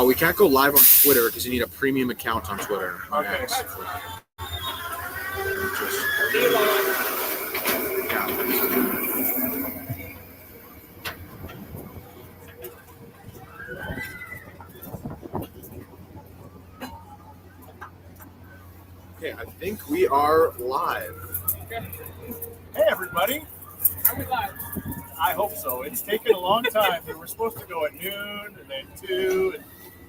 We can't go live on Twitter because you need a premium account on Twitter. Okay. Okay, I think we are live. Hey, everybody. Are we live? I hope so. It's taken a long time. We were supposed to go at noon and then 2, and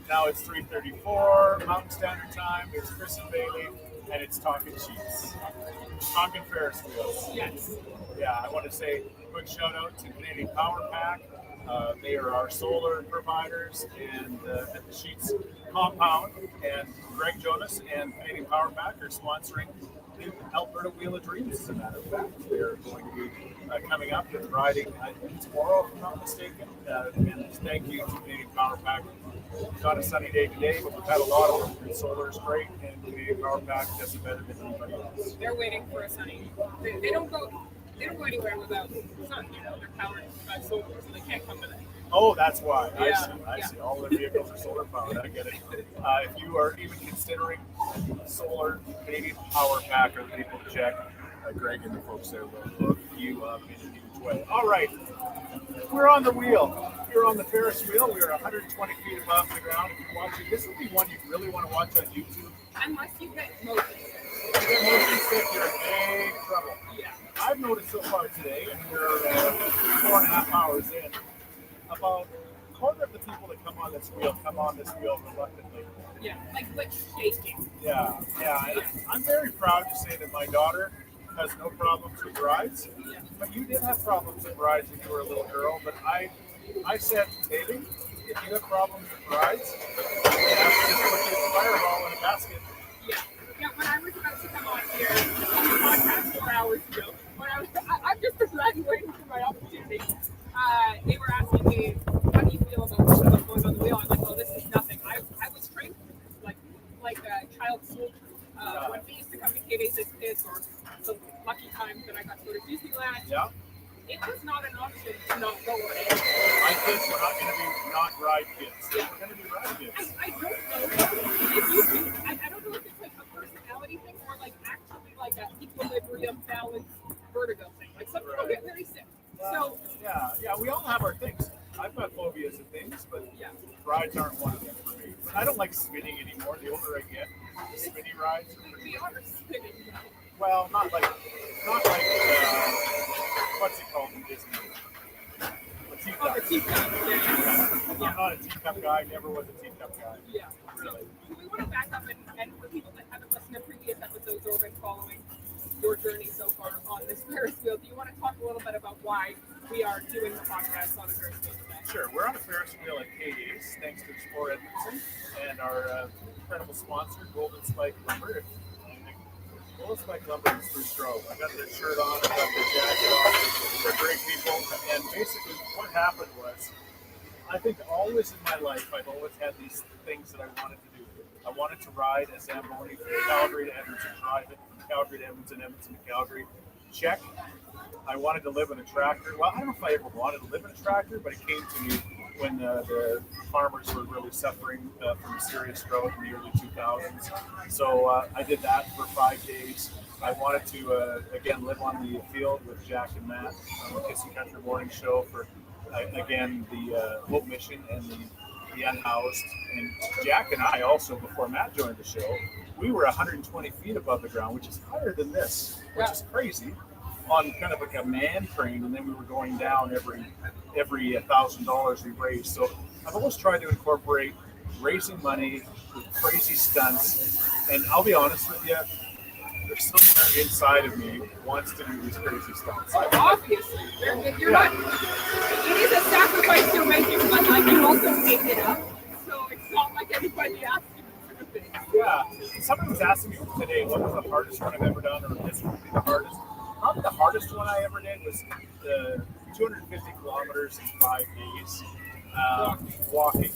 now it's 3:34 Mountain Standard Time. It's Chris and Bailey, and it's Talking Sheets. Talking Ferris wheels. Yes. Yeah, I want to say a quick shout out to Canadian Power Pack. They are our solar providers and at the Sheets compound. And Greg Jonas and Canadian Power Pack are sponsoring the Alberta Wheel of Dreams, as a matter of fact. They're going to be coming up and riding tomorrow, if I'm not mistaken. And thank you to Canadian Power Pack. It's not a sunny day today, but we've had a lot of them. Solar is great, and Canadian Power Pack does it better than anybody else. They're waiting for a sunny. They don't go anywhere without sun. You know, they're powered by solar, so they can't come today. Oh, that's why. Yeah, I see. All their vehicles are solar powered. I get it. If you are even considering solar, Canadian Power Pack are the people to check. Greg and the folks there will hook you up in a huge way. All right. We're on the wheel. We're on the Ferris wheel. We're 120 feet above the ground. If you're watching, this will be one you really want to watch on YouTube. Unless you get motion. If you get motion sick, you're in big trouble. Yeah. I've noticed so far today, and we're 4.5 hours in, about a quarter of the people that come on this wheel reluctantly. Yeah, like shaking. Yeah. And I'm very proud to say that my daughter has no problems with rides. Yeah. But you did have problems with rides when you were a little girl. But I said, baby, if you have problems with rides, you have to just put your fireball in a basket. Yeah, when I was about to come on here on the podcast 4 hours ago, I've just been waiting for my opportunity. They were asking me, how do you feel about going on the wheel? I'm like, oh, this is nothing. I was trained for this, like a child soldier. When we used to come to K-Days as kids, or the lucky times that I got to go to Disneyland, it was not an option to not go on it. My kids were not going to be not ride kids. They were going to be ride kids. I don't know if you can, I don't know if it's like a personality thing or like actually like an equilibrium balance vertigo thing. Like some people get very sick. So yeah, we all have our things. I've got phobias of things, but rides aren't one of them for me. But I don't like spinning anymore. The older I get, spinning rides are pretty. we are spinning. Well, not like what's it called in Disney? Oh, the teacup. I'm not a teacup guy. Never was a teacup guy. Yeah. Really. So we want to back up and for people that haven't listened to previous episodes or been following your journey so far on this Ferris wheel, do you want to talk a little bit about why we are doing the podcast on a Ferris wheel today? Sure. We're on a Ferris wheel at K-Days, thanks to Explore Edmonton and our incredible sponsor, Golden Spike Lumber. Golden Spike Lumber is through Strobe. I got their shirt on, I got their jacket on. They're great people. And basically what happened was, I think always in my life, I've always had these things that I wanted to do. I wanted to ride a Zamboni from Calgary to Edmonton, drive it from Calgary to Edmonton, Edmonton to Calgary. Check. I wanted to live in a tractor. Well, I don't know if I ever wanted to live in a tractor, but it came to me when the farmers were really suffering from a serious drought in the early 2000s. So I did that for 5 days. I wanted to, again, live on the field with Jack and Matt on the Kissing Country Morning Show for, again, the Hope Mission and the Unhoused. And Jack and I also, before Matt joined the show, we were 120 feet above the ground, which is higher than this, which is crazy, on kind of like a man crane, and then we were going down every $1,000 we raised. So I've always tried to incorporate raising money with crazy stunts, and I'll be honest with you, there's somewhere inside of me wants to do these crazy stunts. Oh, obviously. You're not, it is a sacrifice you're making, but like you also made it up. So it's not like anybody asked you to do things. Yeah. Someone was asking me today what was the hardest one I've ever done, or this would be the hardest. Probably the hardest one I ever did was the 250 kilometers in 5 days walking.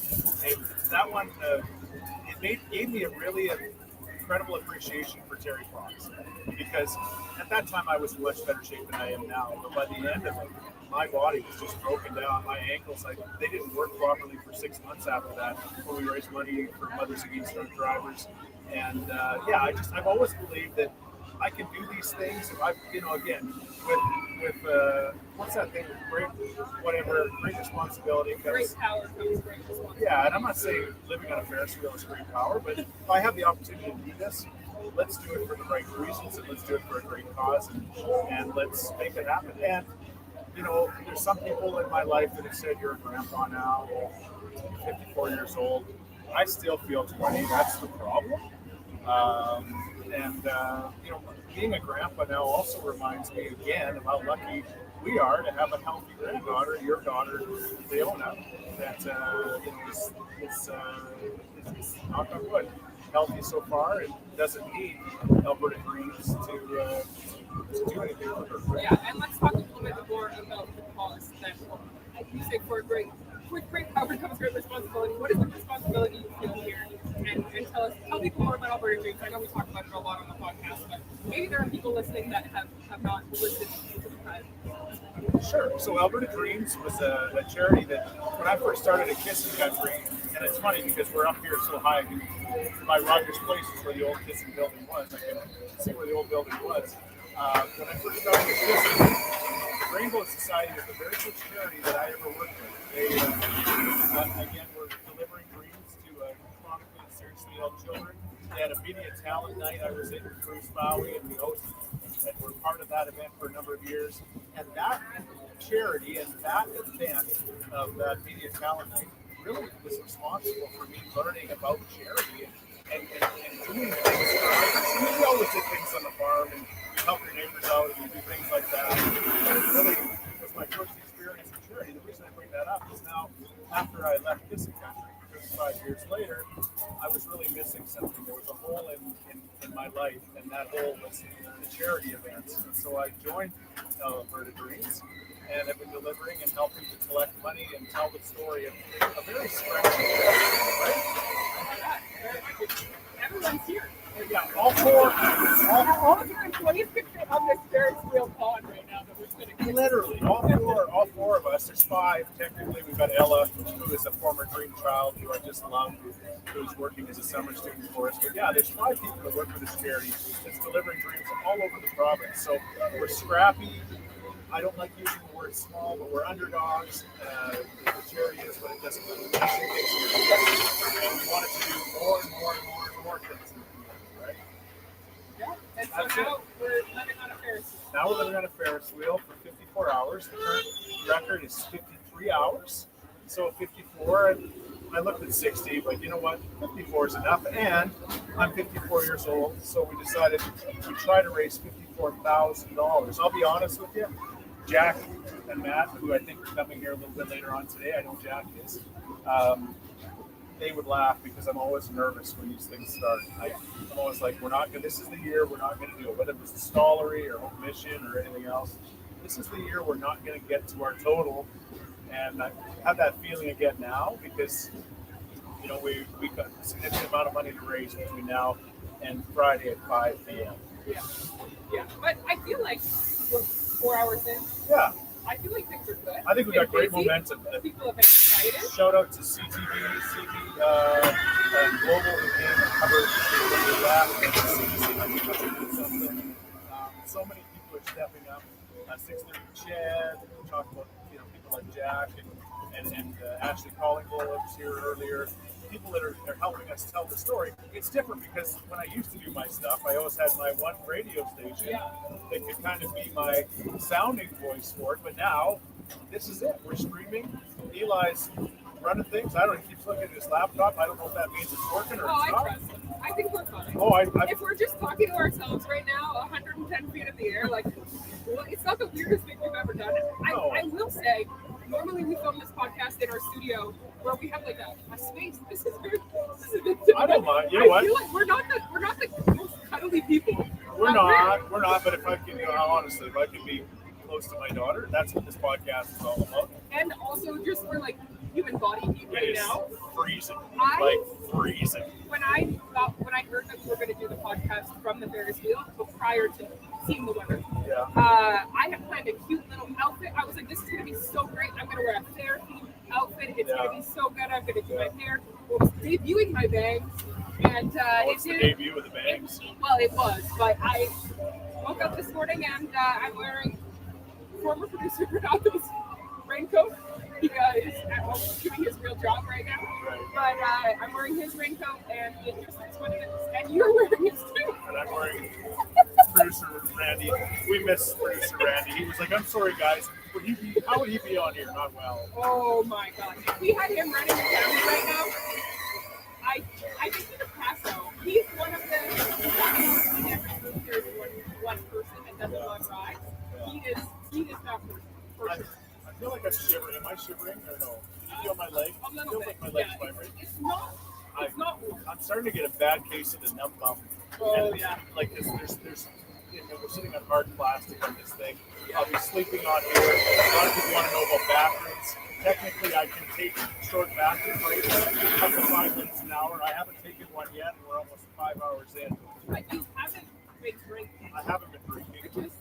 And that one, it gave me a really incredible appreciation for Terry Fox, because at that time I was in much better shape than I am now. But by the end of it, my body was just broken down. My ankles, they didn't work properly for 6 months after that when we raised money for Mothers Against Drunk Drivers. And I've always believed that I can do these things. Again, with what's that thing? Great responsibility. Great power comes great responsibility. Yeah, and I'm not saying living on a Ferris wheel is great power, but if I have the opportunity to do this, let's do it for the right reasons, and let's do it for a great cause, and let's make it happen. And there's some people in my life that have said, "You're a grandpa now, 54 years old." I still feel 20. That's the problem. Being a grandpa now also reminds me again of how lucky we are to have a healthy granddaughter, your daughter, Leona, that is knock on wood, healthy so far and doesn't need Alberta Greens to do anything for her. Yeah, and let's talk a little bit more about the cause then. You say with great power comes great responsibility. What is the responsibility you feel here? And tell people more about Alberta Dreams. I know we talk about it a lot on the podcast, but maybe there are people listening that have not listened to the time. Sure. So Alberta Dreams was a charity that when I first started at Kissing Country, and it's funny because we're up here so high, by Rogers Place is where the old Kissing building was. I can see where the old building was. When I first started at Kissing, Rainbow Society was the very first charity that I ever worked with. They, again, were delivering dreams to chronically and seriously ill children. They had a media talent night. I was in Bruce Bowie, and we hosted and were part of that event for a number of years. And that charity and that event of that media talent night really was responsible for me learning about charity and doing things for others. We always did things on the farm and help your neighbors out and do things like that. And it really was my first experience in charity. The reason I bring that up is now, after I left Kissing Country, 5 years later, I was really missing something. There was a hole in my life, and that hole was the charity events. And so I joined Alberta Dreams, and have been delivering and helping to collect money and tell the story of a very scratchy right? Everyone's here. Yeah, all four. All of your employees could fit on this Ferris wheel pond right now that we're sitting. Literally, all four of us. There's five technically. We've got Ella, who is a former Dream child, who I just love, who's working as a summer student for us. But yeah, there's 5 people that work for this charity that's delivering dreams all over the province. So we're scrappy. I don't like using the word small, but we're underdogs. The charity is what it doesn't really matter. And we wanted to do more and more and more and more things in the community, right? Yeah, and so now we're living on a Ferris wheel. Now we're living on a Ferris wheel for 54 hours. The current record is 53 hours. So 54, I looked at 60, but you know what? 54 is enough. And I'm 54 years old, so we decided to try to raise $54,000. I'll be honest with you. Jack and Matt, who I think are coming here a little bit later on today, I know Jack is, they would laugh because I'm always nervous when these things start. I'm always like, this is the year we're not going to do it. Whether it was the Stollery or Home Mission or anything else, this is the year we're not going to get to our total. And I have that feeling again now because, we've got a significant amount of money to raise between now and Friday at 5 p.m. Yeah. But I feel like we're 4 hours in. Yeah. I feel like things are good. I think we got great momentum. People have been excited. Shout out to CTV, and Global who came and covered the last. So many people are stepping up. 630 Chad, we talked about people like Jack and Ashley Collingwood was here earlier. People that are helping us tell the story. It's different because when I used to do my stuff, I always had my one radio station that could kind of be my sounding voice for it. But now, this is it. We're streaming. Eli's running things. I don't know. He keeps looking at his laptop. I don't know if that means it's working or it's not. I trust him. I think we're fine. If we're just talking to ourselves right now, 110 feet in the air, it's not the weirdest thing we've ever done. I will say, normally we film this podcast in our studio where we have a space. This is I don't mind. You know what? I feel like we're not the most cuddly people. We're not. But if I can, honestly, if I can be close to my daughter, that's what this podcast is all about. And also, just we're human body heat It right is now. freezing. I- Freezing. When I heard that we were going to do the podcast from the Ferris wheel, so prior to seeing the weather, Yeah. I had planned a cute little outfit. I was like, this is going to be so great. I'm going to wear a fair themed outfit. It's going to be so good. I'm going to do my hair. I was debuting my bangs. And What's the debut of the bangs? Well, it was, but I woke up this morning and I'm wearing former producer Renato's raincoat. He is at home doing his real job right now. Right. But I'm wearing his raincoat and it just looks what it is. And you're wearing his too. And I'm wearing producer Randy. We miss producer Randy. He was like, I'm sorry, guys. How would he be on here? Not well. Oh my God. If we had him running the camera right now, I think he would pass out. He's one of the there's one person that doesn't love rides. He is that person. For sure. I feel like I'm shivering. Am I shivering or no? Can you feel my leg? A little Feels bit. like my legs Yeah, vibrate. it's not. I'm starting to get a bad case of the numb bump. Oh And yeah. Like there's we're sitting on hard plastic on this thing. I'll be sleeping on here. A lot of people want to know about bathrooms. Technically, I can take short bathroom breaks up to 5 minutes an hour. I haven't taken one yet, and we're almost 5 hours in. But you haven't been drinking. I haven't been drinking. Which is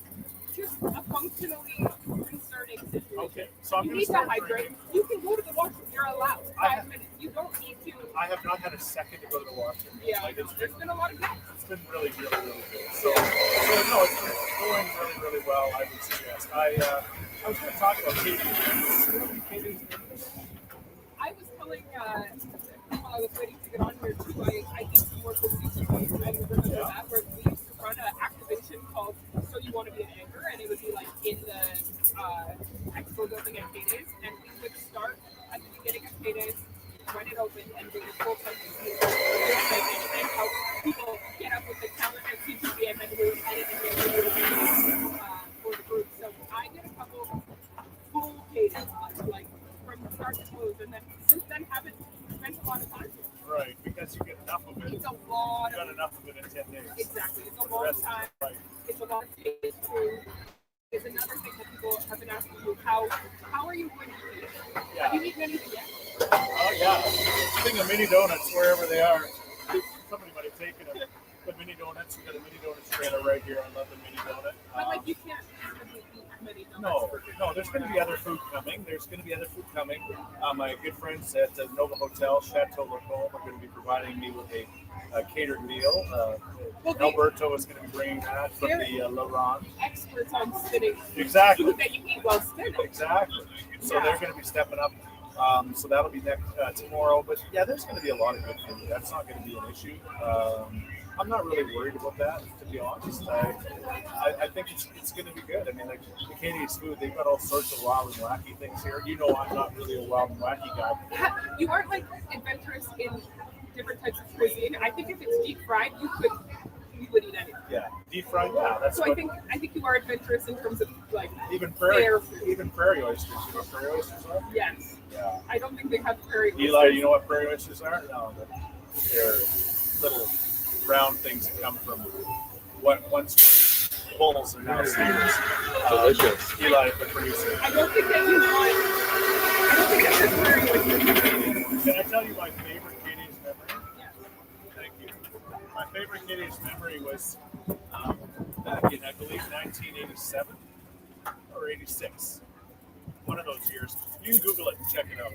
just a functionally concerning situation. Okay, so I'm You going need to to start hydrate. drinking. You can go to the washroom. You're allowed. I 5 minutes. You don't need to. I have not had a second to go to the washroom. Yeah, Like, there's been a lot of gaps. it's been really good. So no, it's been going really well, I would suggest. I was going to talk about Katie's business. I was telling while I was waiting to get on here too, I did some work with CCP, and I remember that where we used to run an activation called So You Want to Be an Anchor, and it would be like in the expo building at K-Days, and we would start at the beginning of K-Days when it opened and bring the full country and how people get up with the talent of CCP and then we would edit and get videos for the group. So I did a couple full K-Days like from start to close, and then since then haven't spent a lot of time. Right, because you get enough of it. It's a lot You got of enough of it in 10 days. exactly. It's a The long rest time. is right. It's a lot of days too. Is another thing that people have been asking you. How are you going to eat? Yeah. Have you eaten anything yet? Oh yeah. Thing of mini donuts wherever they are. Somebody might have taken them. The mini donuts. We got a mini donuts trailer right here. I love the mini donut. But like you can't eat many donuts. No, there's going to be other food coming. My good friends at the Nova Hotel, Chateau Lacombe, are going to be providing me with a catered meal. Alberto is going to be bringing that from the Laurent. Experts on spinning. Exactly. Food that you eat while spinning. Exactly. So they're going to be stepping up. So that'll be next tomorrow. But yeah, there's going to be a lot of good food. That's not going to be an issue. I'm not really worried about that, to be honest. I think it's going to be good. I mean, like the Katie's food, they've got all sorts of wild and wacky things here. You know, I'm not really a wild and wacky guy. You aren't like adventurous in different types of cuisine. I think if it's deep fried, you would eat anything. Yeah, deep fried. Yeah, that's So what. I think you are adventurous in terms of like Even fair prairie, food. even prairie oysters. You know what prairie oysters are? Yes. Yeah. I don't think they have prairie Eli, you know what prairie oysters are? No, they're little round things that come from what once were bulls and now steers. Delicious. Eli, the producer. I don't think that you want. I don't think that there's prairie oysters. Can I tell you my favorite Katie's memory? Yeah. Thank you. My favorite Katie's memory was back in, I believe, 1987 or 86. One of those years. You can Google it and check it out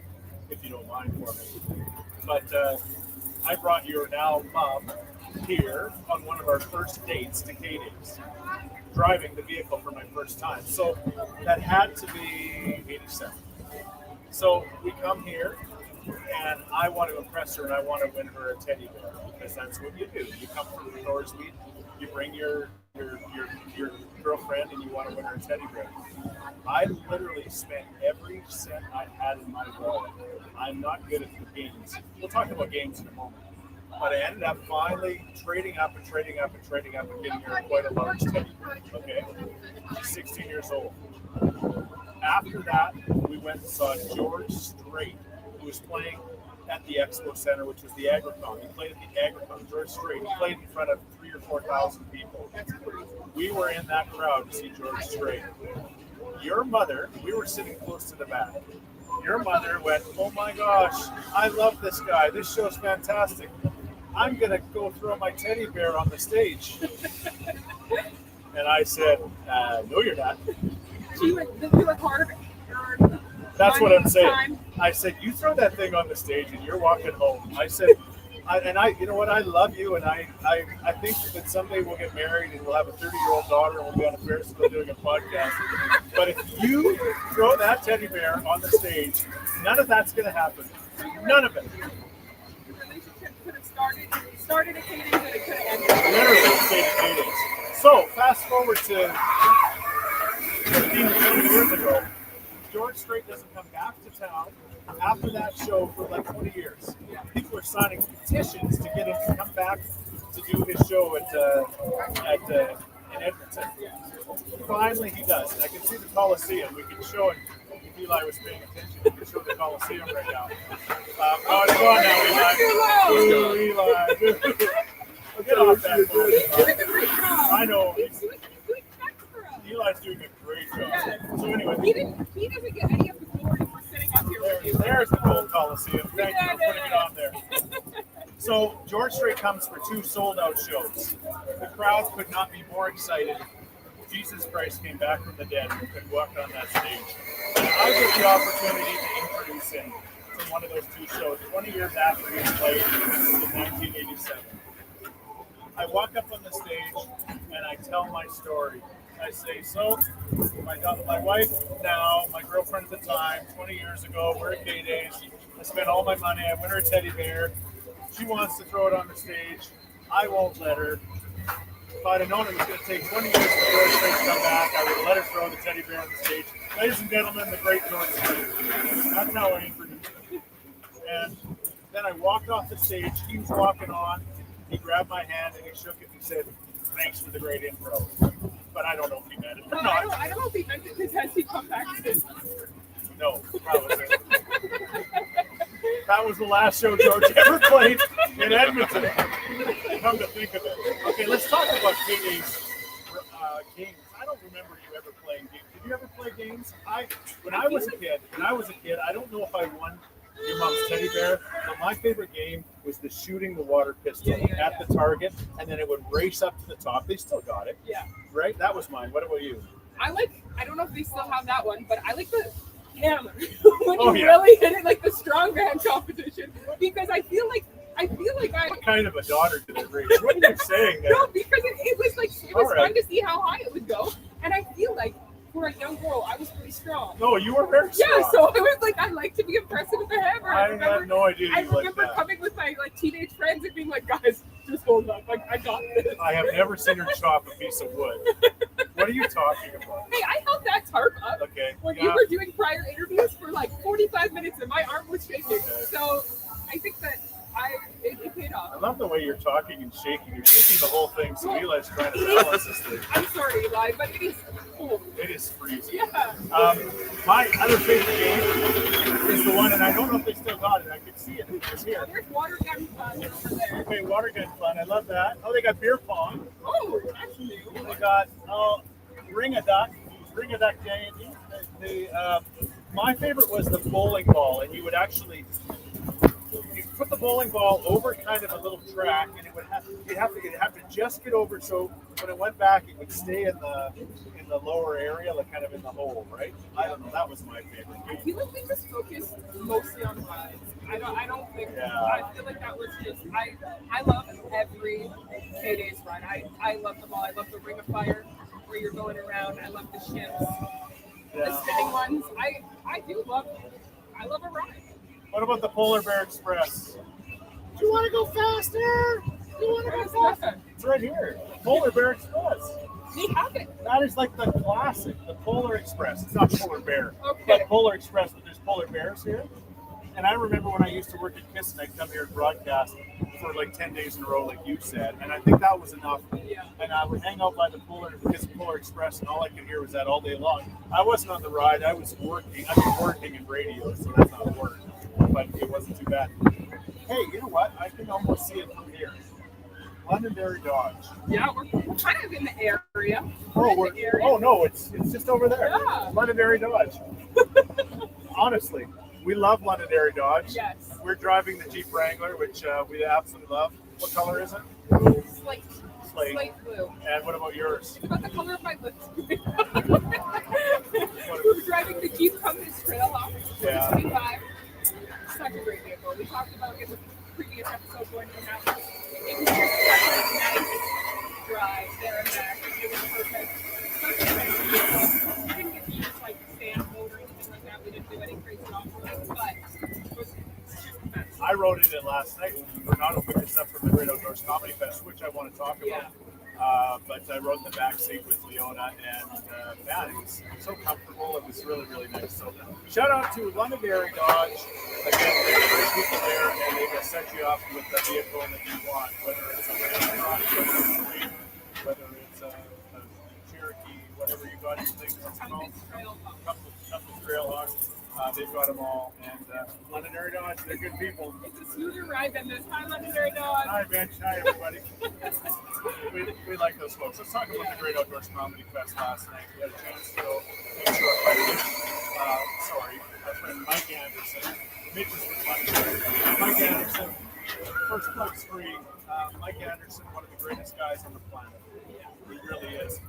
if you don't mind for me. But I brought your now mom here on one of our first dates to Katie's, driving the vehicle for my first time. So that had to be 87. So we come here, and I want to impress her, and I want to win her a teddy bear, because that's what you do. You come from the Thorsmead, you bring your girlfriend, and you want to win her a teddy bear. I literally spent every cent I had in my wallet. I'm not good at the games. We'll talk about games in a moment. But I ended up finally trading up and getting her quite a large teddy bear. Okay? She's 16 years old. After that, we went and saw George Strait, who was playing at the Expo Center, which was the Agricon. He played at the Agricon. George Strait. He played in front of 3,000 or 4,000 people. We were in that crowd to see George Strait. your mother, we were sitting close to the back. Your mother went, "Oh my gosh, I love this guy. This show's fantastic. I'm going to go throw my teddy bear on the stage." And I said, "No, you're not." You were hard. That's what I'm saying. Time. I said, "You throw that thing on the stage and you're walking home." I said, you know what? I love you, and I think that someday we'll get married and we'll have a 30-year-old daughter and we'll be on a Ferris wheel doing a podcast. But if you throw that teddy bear on the stage, none of that's going to happen. None of it. The relationship could have started at Katie's and it could have ended. Literally stayed at Katie's. So fast forward to 15 to 20 years ago. George Strait doesn't come back to town after that show for like 20 years. People are signing petitions to get him to come back to do his show in Edmonton. Finally, he does. And I can see the Coliseum. We can show him. If Eli was paying attention, we can show the Coliseum right now. Oh, it's gone now, Eli. Ooh, Eli. Get off that phone. He's doing a great job. I know. He's doing spectacular for us. Eli's doing a great job. Yeah. So anyway, He doesn't get any of the glory for sitting up here with you. there's the old Coliseum. Thank you for putting it on there. So George Strait comes for 2 sold-out shows. The crowd could not be more excited. Jesus Christ came back from the dead and could walk on that stage. And I get the opportunity to introduce him to one of those 2 shows 20 years after he played in 1987. I walk up on the stage and I tell my story. I say, so my wife now, my girlfriend at the time, 20 years ago, we're at K-Days. I spent all my money. I win her a teddy bear. She wants to throw it on the stage. I won't let her. If I'd have known it was going to take 20 years for George Strait to come back, I would have let her throw the teddy bear on the stage. Ladies and gentlemen, the great George Strait. That's how I introduced him. And then I walked off the stage. He was walking on. He grabbed my hand and he shook it and said, "Thanks for the great intro." But I don't know if he meant it or No, not. I don't know if he meant it because has he come back since? No, that was it. That was the last show George ever played in Edmonton. Come to think of it. Okay, let's talk about K-Days games. I don't remember you ever playing games. Did you ever play games? When I was a kid, I don't know if I won your mom's teddy bear, but my favorite game was the shooting the water pistol at the target, and then it would race up to the top. They still got it. Yeah. Right? That was mine. What about you? I don't know if they still have that one, but I like the hammer. When Oh, you yeah. really hit it, like the strongman competition, because I feel like What kind of a daughter did it raise? What are you saying there? no, because it was like it was All right. fun to see how high it would go, and I feel like for a young girl, I was pretty strong. No, you were very strong. Yeah, so I was like, I like to be impressed with the hammer. I had no idea I you liked remember that. coming with my teenage friends and being like, guys, just hold up, I got this. I have never seen her chop a piece of wood. What are you talking about? Hey, I held that tarp up Okay. when yeah. you were doing prior interviews for like 45 minutes and my arm was shaking. So I think that it paid I off. love the way you're talking and shaking. You're shaking the whole thing, so Eli's trying to balance this thing. I'm sorry, Eli, but it is cool. It is freezing. Yeah. My other favorite game is the one, and I don't know if they still got it. I could see it. It was here. There's water gun fun over there. Okay, water gun fun. I love that. Oh, they got beer pong. Oh, that's new. They got ring a duck game. My favorite was the bowling ball, and you would actually put the bowling ball over kind of a little track, and you'd have to just get over so when it went back, it would stay in the lower area, like kind of in the hole, right? I don't know. That was my favorite I game. feel like we just focused mostly on rides. I don't think. Yeah. I feel like that was just. I love every K-Days ride. I love them all. I love the Ring of Fire where you're going around. I love the ships, the Yeah. spinning ones. I do love. I love a ride. What about the Polar Bear Express? Do you want to go faster? Do you want to go faster? It's right here. Polar Bear Express. We have it. That is like the classic, the Polar Express. It's not Polar Bear, Okay. but Polar Express. But there's polar bears here. And I remember when I used to work at KISS and I'd come here and broadcast for like 10 days in a row, like you said. And I think that was enough. Yeah. And I would hang out by the KISS Polar Express, and all I could hear was that all day long. I wasn't on the ride. I was working. I was working in radio, so that's not work. But it wasn't too bad. Hey, you know what? I can almost see it from here. Londonderry Dodge. Yeah, we're kind of in the area. Oh no, it's just over there. Yeah. Londonderry Dodge. Honestly, we love Londonderry Dodge. Yes. We're driving the Jeep Wrangler, which we absolutely love. What color is it? Slate Slate. blue. And what about yours? It's about the color of my lips. We're driving the Jeep Compass Trail off Yeah. 25. Such a great vehicle. We talked about in the previous episode going to have it. It was just such a nice drive there and back. It was perfect. Such a nice vehicle. We didn't get to use like sand mode or anything like that. We didn't do any crazy off-road, but it was just the best. I rode it in last night when Renato picked us up from the Great Outdoors Comedy Fest, which I want to talk about. Yeah. But I rode in the back seat with Leona, and man, it was so comfortable. It was really, really nice. So shout out to Londonderry Dodge. Again, they're great people there, and they just set you up with the vehicle that you want, whether it's a Ram truck, whether it's a Cherokee, whatever you got, your things. Couple Trailhawks. They've got them all, and Londonderry Dodge, they're good people. It's a smoother ride than this. Hi, Londonderry Dodge. Hi, Mitch. Hi, everybody. we like those folks. Let's talk about the Great Outdoors Comedy Fest last night. We had a chance to go make sure our friend Mike Anderson, Mitch is with Londonderry. Mike Anderson, first plug's free. Mike Anderson, one of the greatest guys on the planet. He really is.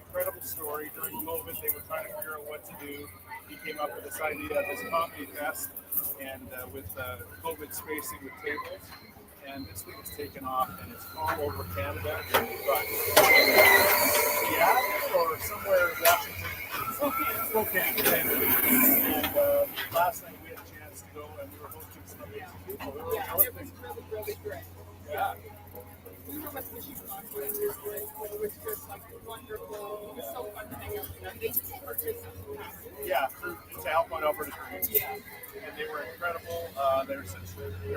Incredible story. During COVID, they were trying to figure out what to do. He came up with this idea of this comedy fest, and with COVID spacing with tables, and this thing has taken off, and it's all over Canada. And we've got Seattle or somewhere in Washington, Spokane. And last night we had a chance to go, and we were hosting some amazing people. Yeah, it was really, really great. Yeah. We were with Michigan last year, and it was just like wonderful. It was so fun to hang out with them. They just purchased Yeah, to help on Alberta Dreams. Yeah. And they were incredible. They're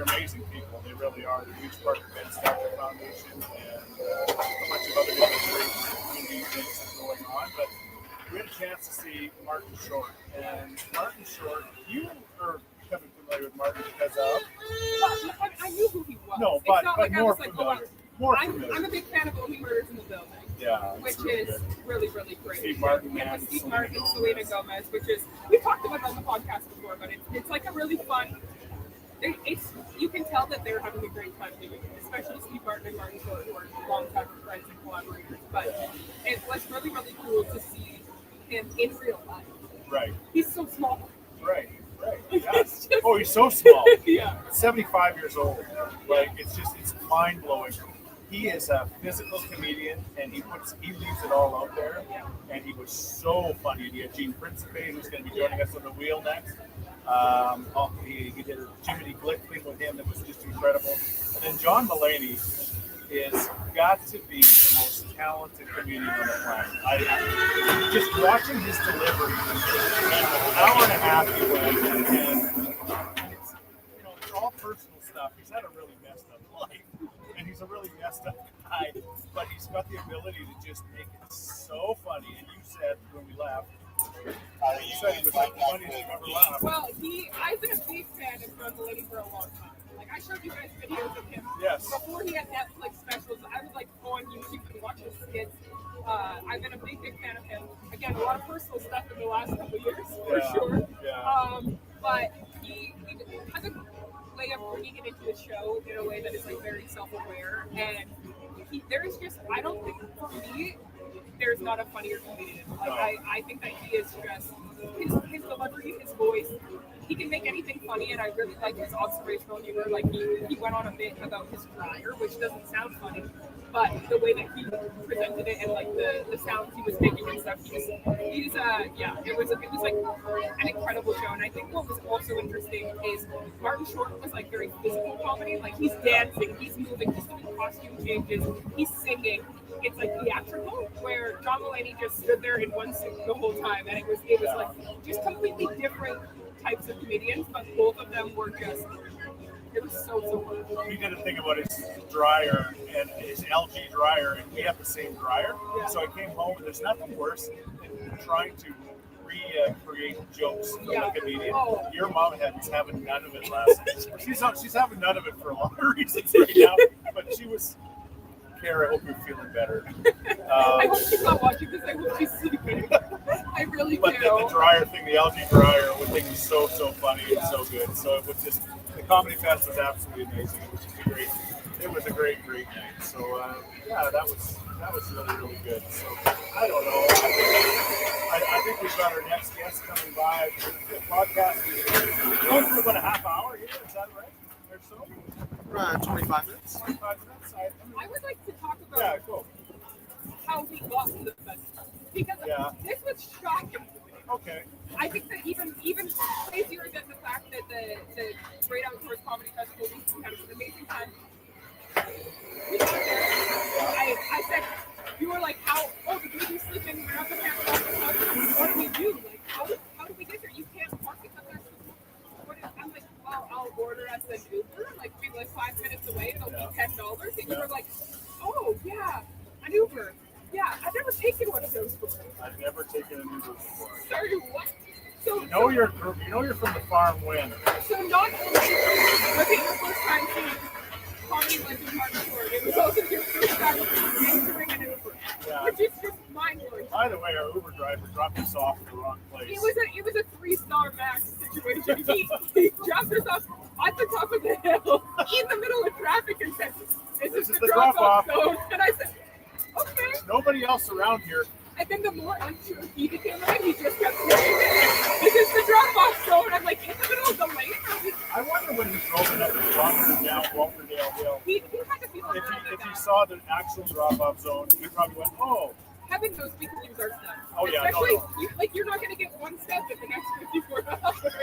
amazing people. They really are. They're huge part of the Ben Starker Foundation and a bunch of other great community things going on. But we had a chance to see Martin Short. And Martin Short, you are becoming familiar with Martin because of? I knew who he was. No, It's but not like I more was like, familiar. I'm a big fan of Only Murders in the Building. Yeah, Which really is good. really, really great. Steve Martin Yeah, and Steve Selena Martin, Gomez. Selena Gomez, which is, we've talked about that on the podcast before, but it's like a really fun, you can tell that they're having a great time doing it, especially Steve Martin and Martin Short, who are longtime friends and collaborators. But it was really, really cool to see him in real life. Right. He's so small. Right. It's Yeah. just- Oh, he's so small. Yeah. 75 years old. Like, it's mind blowing. He is a physical comedian, and he leaves it all out there. And he was so funny. And he had Gene Principe, who's going to be joining us on the wheel next. He did a Jiminy Glick thing with him that was just incredible. And then John Mulaney is got to be the most talented comedian on the planet. I just watching his delivery, an hour and a half he went, and it's it's all personal stuff. He's had a really messed up life, and he's a really messed up guy, but he's got the ability to just make it so funny. And you said when we left, you said he was like the funniest you've ever laughed. Well, I've been a big fan of John Mulaney for a long time. Like, I showed you guys videos of him. Yes. Before he had Netflix specials, I was like on YouTube and watching his skits. I've been a big fan of him. Again, a lot of personal stuff in the last couple of years, for sure. Yeah. But he has a way of bringing it into the show in a way that is like very self-aware. And there is just, I don't think, for me, there's not a funnier comedian. Like, I think that he is just, his delivery, his voice, he can make anything funny, and I really like his observational humor. Like, he went on a bit about his dryer, which doesn't sound funny, but the way that he presented it and like the sounds he was making and stuff, it was like an incredible show. And I think what was also interesting is Martin Short was like very physical comedy. Like, he's dancing, he's moving, he's doing costume changes, he's singing. It's like theatrical, where John Mulaney just stood there in one suit the whole time, and it was like just completely different types of comedians, but both of them were just, it was so good. He did a thing about his dryer and his LG dryer, and we have the same dryer. Yeah. So I came home, and there's nothing worse than trying to recreate jokes from a comedian. Oh. Your mom is having none of it last night. She's having none of it for a lot of reasons right now, but she was care. I hope you're feeling better. I hope she's not watching this. I hope she's sleeping. I really But do. the dryer thing, the algae dryer, thing was so funny and so good. So it was just the comedy fest was absolutely amazing. It was just a great. It was a great night. So yeah, that was really good. So I don't know. I think we've got our next guest coming by. The podcast is going for about a half hour here. Is that right? Or so? 25 minutes. 25 minutes. I would like to talk about Yeah, cool. how we got to the festival because this was shocking to me. Okay. I think that even crazier than the fact that the Great Outdoors Comedy Festival we had an amazing time. We got there. I said, you were like, the baby's sleeping, we're not going to have what do we do? Like, how do we get there? You can't park at the festival. I'm like, well, I'll order us an Uber, like maybe like 5 minutes away, it'll be $10. And you were like, oh, yeah, an Uber. Yeah, I've never taken one of those before. I've never taken an Uber before. Sorry, what? So, you're from the farm when. So not only was it your first time seeing comedy legend Martin Short, it was also your first time entering an Uber, which is just mind-blowing. By the way, our Uber driver dropped us off at the wrong place. It was a 3-star max situation. He dropped us off at the top of the hill in the middle of traffic and said, "This is the drop-off zone." And I said, "Okay." Nobody else around here. And then the more unsure he became, he just kept saying, "This is the drop-off zone." I'm like, in the middle of the lane. I wonder when he drove it up and dropped it down Walterdale Hill. He had to feel a little bit If he bad. saw the actual drop-off zone, he probably went, "Oh." Heaven knows we can use our stuff. Oh, yeah, Especially, no. you're not going to get one step in the next 54 hours.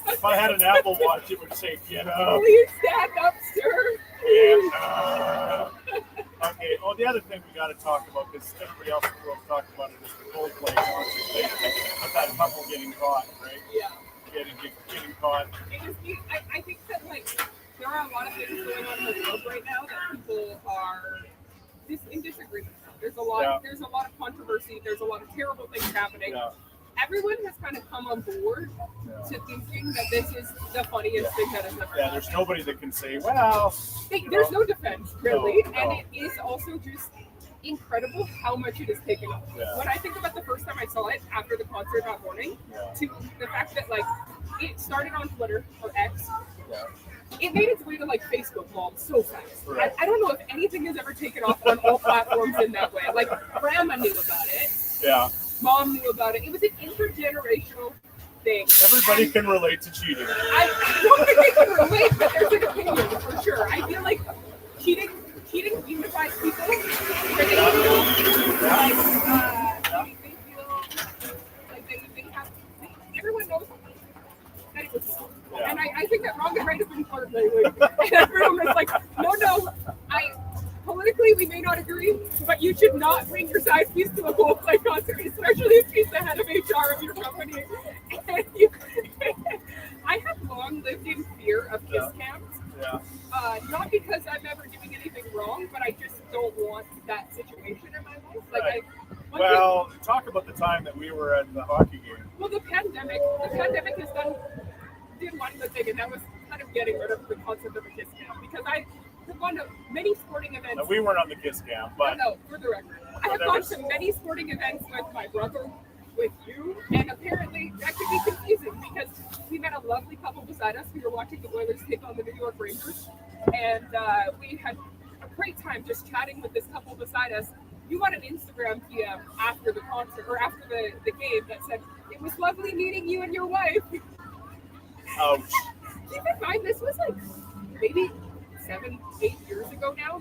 If I had an Apple Watch, it would say, "Get up." Please stand up, sir. Get up. Okay. Oh, the other thing we got to talk about, because everybody else in the world talked about it, is the Coldplay concert thing. With that couple getting caught, right? Yeah. Getting caught. I think that there are a lot of things going on in the world right now that people are in disagreement. There's a lot. There's a lot of controversy. There's a lot of terrible things happening. Yeah. Everyone has kind of come on board to thinking that this is the funniest thing that has ever happened. There's nobody that can say, well. There's no defense, really. No. And it is also just incredible how much it has taken off. Yeah. When I think about the first time I saw it after the concert that morning, to the fact that it started on Twitter or X, it made its way to Facebook mom so fast. Right. I don't know if anything has ever taken off on all platforms in that way. Like Grandma knew about it. Yeah. Mom knew about it. It was an intergenerational thing. Everybody can relate to cheating. I don't think they can relate, but there's an opinion for sure. I feel like cheating unifies people. They feel they have. Everyone knows that it was wrong, and I think that wrong and right have been blurred lately. And everyone was like, no, politically, we may not agree, but you should not bring your side piece to a Coldplay concert, especially if he's the head of HR of your company. And I have long lived in fear of kiss cams. Yeah. Not because I'm ever doing anything wrong, but I just don't want that situation in my life. Right. Talk about the time that we were at the hockey game. Well, the pandemic has did one thing, and that was kind of getting rid of the concept of a kiss cam, because I have gone to many sporting events. No, we weren't on the kiss cam, but no, for the record, I have gone to many sporting events with my brother, with you, and apparently that could be confusing because we met a lovely couple beside us. We were watching the Oilers take on the New York Rangers, and we had a great time just chatting with this couple beside us. You got an Instagram PM after the concert or after the game that said, "It was lovely meeting you and your wife." Ouch. Keep in mind, this was maybe 7-8 years ago now.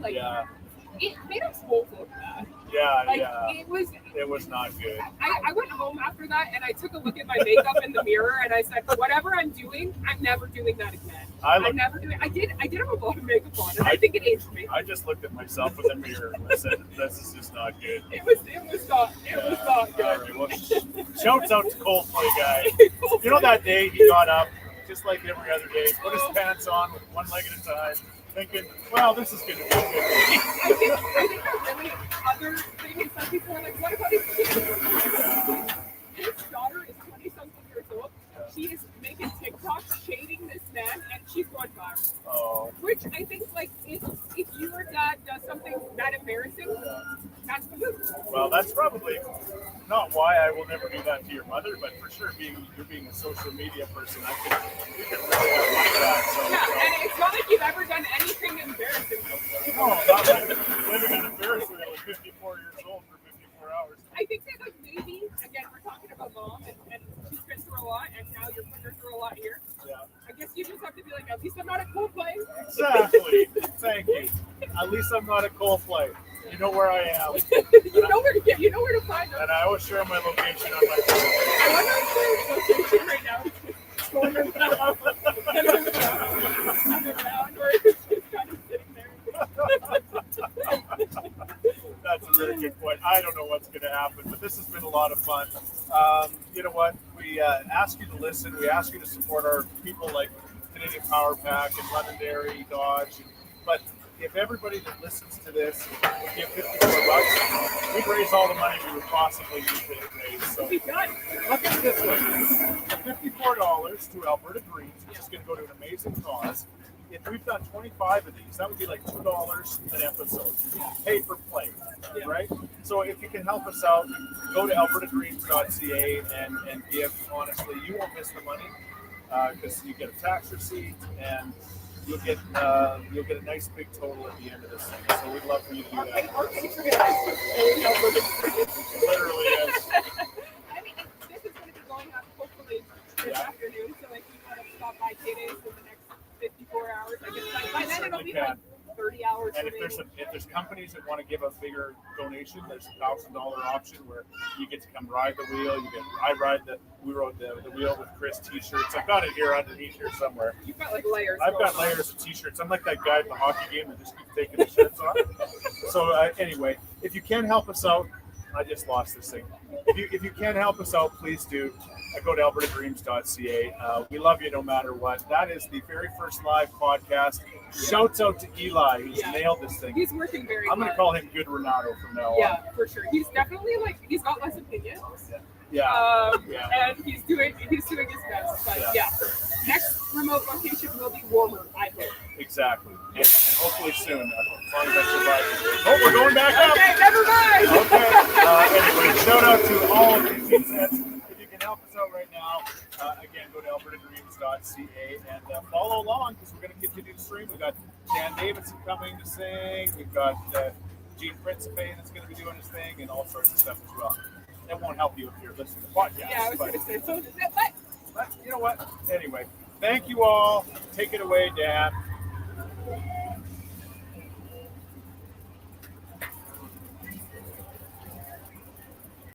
It made us both look bad. It was not good. I went home after that and I took a look at my makeup in the mirror and I said, whatever I'm doing, I'm never doing that again. I'm never doing. I did have a lot of makeup on, and I think it aged me. I just looked at myself in the mirror and I said, "This is just not good." It was not good. All right, well, shouts out to Coldplay guy. You know that day he got up, just like every other day, put his pants on with one leg at a time, thinking, "Well, this is going to be good." I think the really other thing is that people are like, "What about his kids?" His daughter is 20-something years old. She is making TikToks shading this man, and she's going viral. Oh. Which I think, if your dad does Well, that's probably not why I will never do that to your mother, but for sure, you're being a social media person, you can really have fun with that. So, Yeah, and it's not like you've ever done anything embarrassing. no, not like living on a Ferris wheel at 54 years old for 54 hours. I think that like maybe again we're talking about mom and she's been through a lot and now you're putting her through a lot here. Yeah. I guess you just have to be like, at least I'm not at Coldplay. Exactly. Thank you. At least I'm not at Coldplay. You know where I am. You know where to get. You know where to find them. And I always share my location on my phone. I wonder if there's location right now. Going around, or it's just kind of sitting there. That's a really good point. I don't know what's going to happen, but this has been a lot of fun. You know what? We ask you to listen. We ask you to support our people like Canadian Power Pack and Londonderry, Dodge. But if everybody that listens to this would give $54, we'd raise all the money we would possibly need to raise. So look at it this way. $54 to Alberta Greens, which is going to go to an amazing cause. If we've done 25 of these, that would be like $2 an episode. Pay for play, right? So if you can help us out, go to albertagreens.ca and give. Honestly, you won't miss the money because you get a tax receipt and you'll get a nice big total at the end of this thing. So we'd love for you to do that. Literally is. I mean, this is going to be going up hopefully this afternoon, so like we want to stop by K-Days in the next 54 hours. I guess by then it'll be like 30 hours. And if there's companies that want to give a bigger donation, there's a $1,000 option where you get to come ride the wheel. We rode the wheel with Chris t-shirts. I've got it here underneath here somewhere. You've got like layers. I've got layers of t-shirts. I'm like that guy at the hockey game that just keeps taking his shirts off. So anyway, if you can help us out, I just lost this thing. If you can help us out, please do. Go to albertagreens.ca. We love you no matter what. That is the very first live podcast. Shouts out to Eli. He's nailed this thing. He's working very I'm going to call him Good Renato from now on. Yeah, for sure. He's definitely he's got less opinions. Yeah. And he's doing his best. But next remote location will be warmer, I hope. Exactly. And hopefully soon, as long as I survive. Oh, we're going back up. Okay, never mind. Okay. Anyway, shout out to all of these sets. If you can help us out right now, again, go to albertagreens.ca and follow along because we're going to continue to stream. We've got Dan Davidson coming to sing. We've got Gene Principe that's going to be doing his thing and all sorts of stuff as well. That won't help you if you're listening to podcasts. Yeah, I was going to say, so but you know what? Anyway, thank you all. Take it away, Dan.